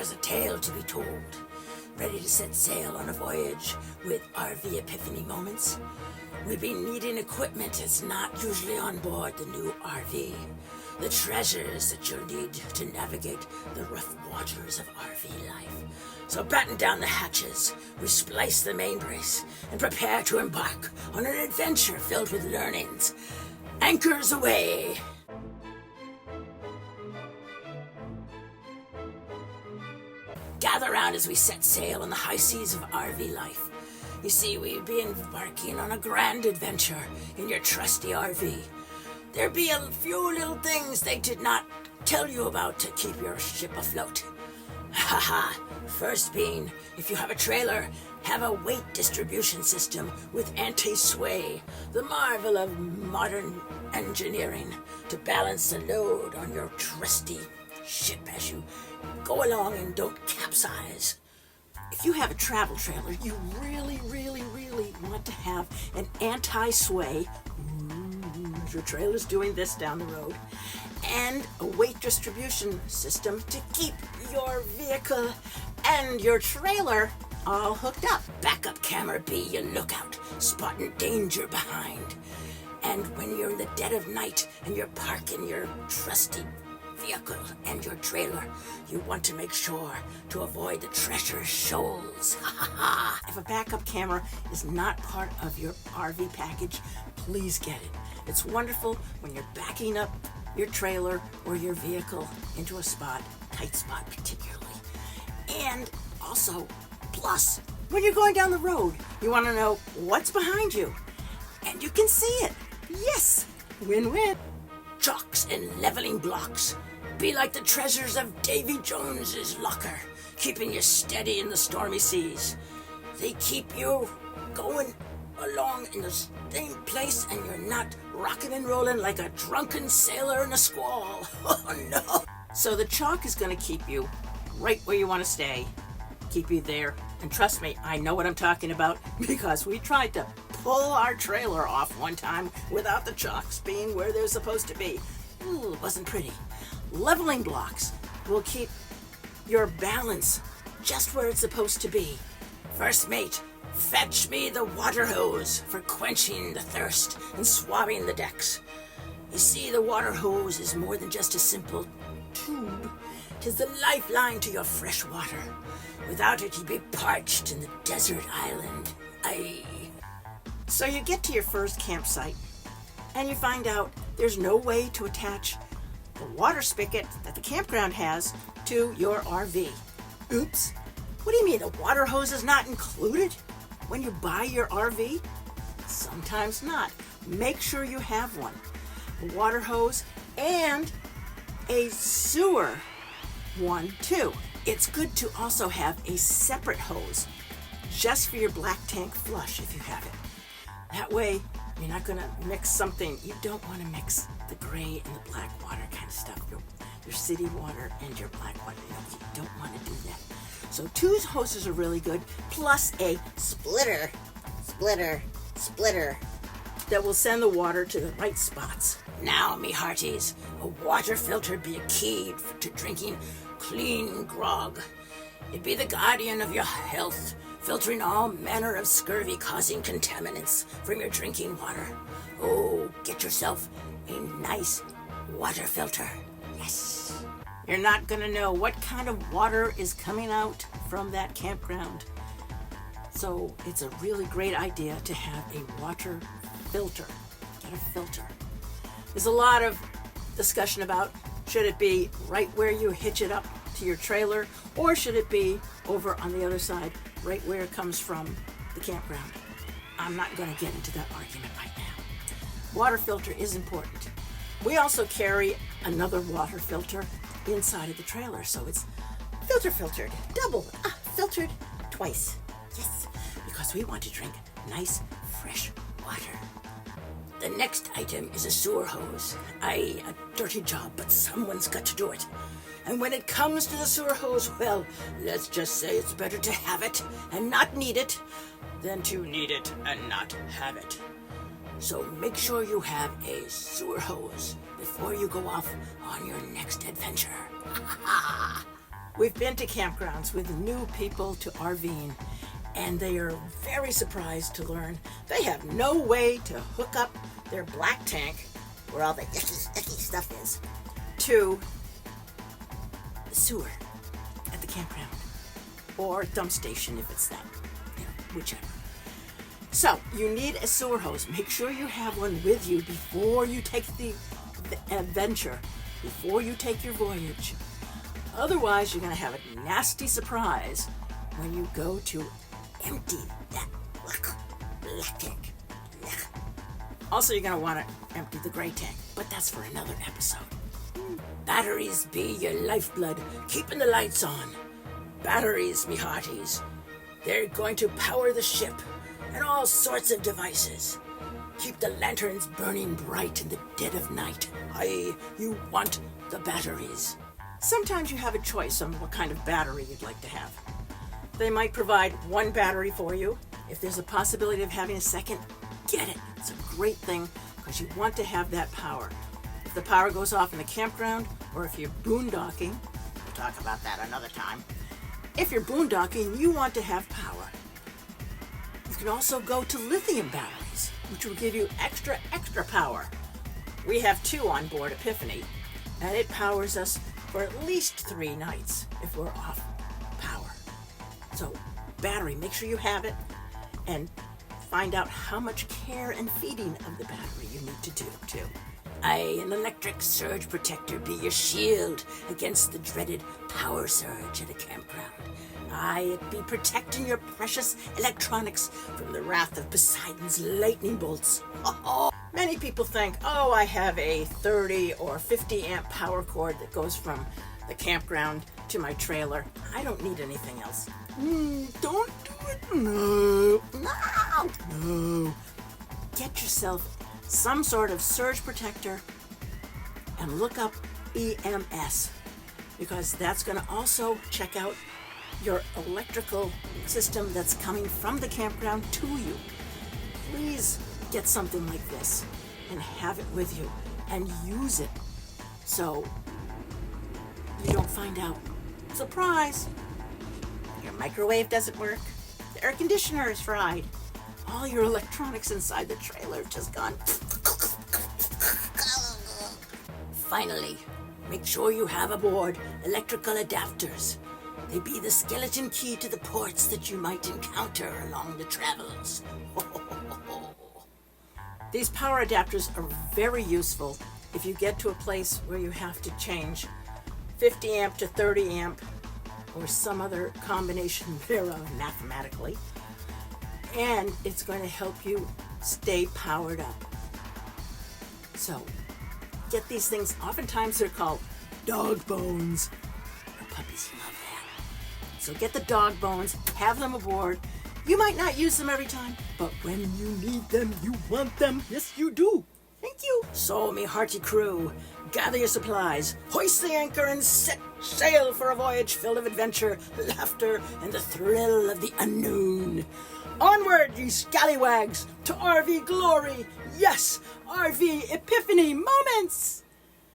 there's a tale to be told. Ready to set sail on a voyage with RV Epiphany moments? We've been needing equipment that's not usually on board the new RV. The treasures that you'll need to navigate the rough waters of RV life. So batten down the hatches, we splice the main brace, and prepare to embark on an adventure filled with learnings. Anchors away! Gather round as we set sail on the high seas of RV life. You see, we'd be embarking on a grand adventure in your trusty RV. There be a few little things they did not tell you about to keep your ship afloat. Haha, first being, if you have a trailer, have a weight distribution system with anti-sway, the marvel of modern engineering to balance the load on your trusty ship as you go along and don't capsize. If you have a travel trailer, you really want to have an anti-sway, your trailer's doing this down the road, and a weight distribution system to keep your vehicle and your trailer all hooked up. Backup camera be your lookout, spotting danger behind. And when you're in the dead of night and you're parking your trusty vehicle and your trailer, you want to make sure to avoid the treasure shoals. If a backup camera is not part of your RV package, please get it. It's wonderful when you're backing up your trailer or your vehicle into a spot, tight spot particularly. And also, plus, when you're going down the road, you want to know what's behind you. And you can see it. Yes, win-win. Chocks and leveling blocks be like the treasures of Davy Jones's locker, keeping you steady in the stormy seas. They keep you going along in the same place and you're not rocking and rolling like a drunken sailor in a squall. Oh no! So the chalk is going to keep you right where you want to stay, keep you there. And trust me, I know what I'm talking about because we tried to pull our trailer off one time without the chocks being where they're supposed to be. Ooh, it wasn't pretty. Leveling blocks will keep your balance just where it's supposed to be. First mate, fetch me the water hose for quenching the thirst and swabbing the decks. You see, the water hose is more than just a simple tube. 'Tis the lifeline to your fresh water. Without it, you'd be parched in the desert island. Aye. So you get to your first campsite, and you find out there's no way to attach the water spigot that the campground has to your RV. Oops. What do you mean the water hose is not included when you buy your RV? Sometimes not. Make sure you have one. A water hose and a sewer one too. It's good to also have a separate hose just for your black tank flush if you have it. That way, you're not going to mix something. You don't want to mix the gray and the black water kind of stuff. Your city water and your black water. You don't want to do that. So 2 hoses are really good, plus a splitter that will send the water to the right spots. Now, me hearties, a water filter be a key to drinking clean grog. It be the guardian of your health, filtering all manner of scurvy-causing contaminants from your drinking water. Oh, get yourself a nice water filter. Yes. You're not going to know what kind of water is coming out from that campground. So it's a really great idea to have a water filter. Get a filter. There's a lot of discussion about should it be right where you hitch it up to your trailer, or should it be over on the other side, right where it comes from the campground. I'm not going to get into that argument right now. Water filter is important. We also carry another water filter inside of the trailer, so it's filtered, double, filtered twice. Yes, because we want to drink nice, fresh water. The next item is a sewer hose. Aye, a dirty job, but someone's got to do it. And when it comes to the sewer hose, well, let's just say it's better to have it and not need it than to need it and not have it. So make sure you have a sewer hose before you go off on your next adventure. We've been to campgrounds with new people to RVing, and they are very surprised to learn they have no way to hook up their black tank, where all the icky stuff is, to the sewer at the campground, or dump station if it's that, whichever. So you need a sewer hose. Make sure you have one with you before you take the adventure, before you take your voyage. Otherwise, you're going to have a nasty surprise when you go to empty that black tank. Also, you're going to want to empty the gray tank, but that's for another episode. Batteries be your lifeblood, keeping the lights on. Batteries, me hearties. They're going to power the ship and all sorts of devices. Keep the lanterns burning bright in the dead of night. Aye, you want the batteries. Sometimes you have a choice on what kind of battery you'd like to have. They might provide one battery for you. If there's a possibility of having a second, get it. It's a great thing because you want to have that power. If the power goes off in the campground, or if you're boondocking, we'll talk about that another time. If you're boondocking, you want to have power. You can also go to lithium batteries, which will give you extra power. We have 2 on board Epiphany, and it powers us for at least 3 nights if we're off power. So, battery, make sure you have it, and find out how much care and feeding of the battery you need to do, too. Aye, an electric surge protector be your shield against the dreaded power surge at a campground. Aye, it be protecting your precious electronics from the wrath of Poseidon's lightning bolts. Many people think, oh, I have a 30 or 50 amp power cord that goes from the campground to my trailer. I don't need anything else. Don't do it. No. Get yourself some sort of surge protector and look up EMS, because that's going to also check out your electrical system that's coming from the campground to you. Please get something like this and have it with you and use it so you don't find out. Surprise! Your microwave doesn't work. The air conditioner is fried. All your electronics inside the trailer have just gone. Finally, make sure you have aboard electrical adapters. They be the skeleton key to the ports that you might encounter along the travels. These power adapters are very useful if you get to a place where you have to change 50 amp to 30 amp or some other combination thereof mathematically. And it's going to help you stay powered up. So, get these things. Oftentimes they're called Dogbones. The puppies love that. So get the Dogbones, have them aboard. You might not use them every time, but when you need them, you want them. Yes, you do. Thank you. So, me hearty crew, gather your supplies, hoist the anchor, and set sail for a voyage filled of adventure, laughter, and the thrill of the unknown. Onward, ye scallywags, to RV glory. Yes, RV Epiphany moments.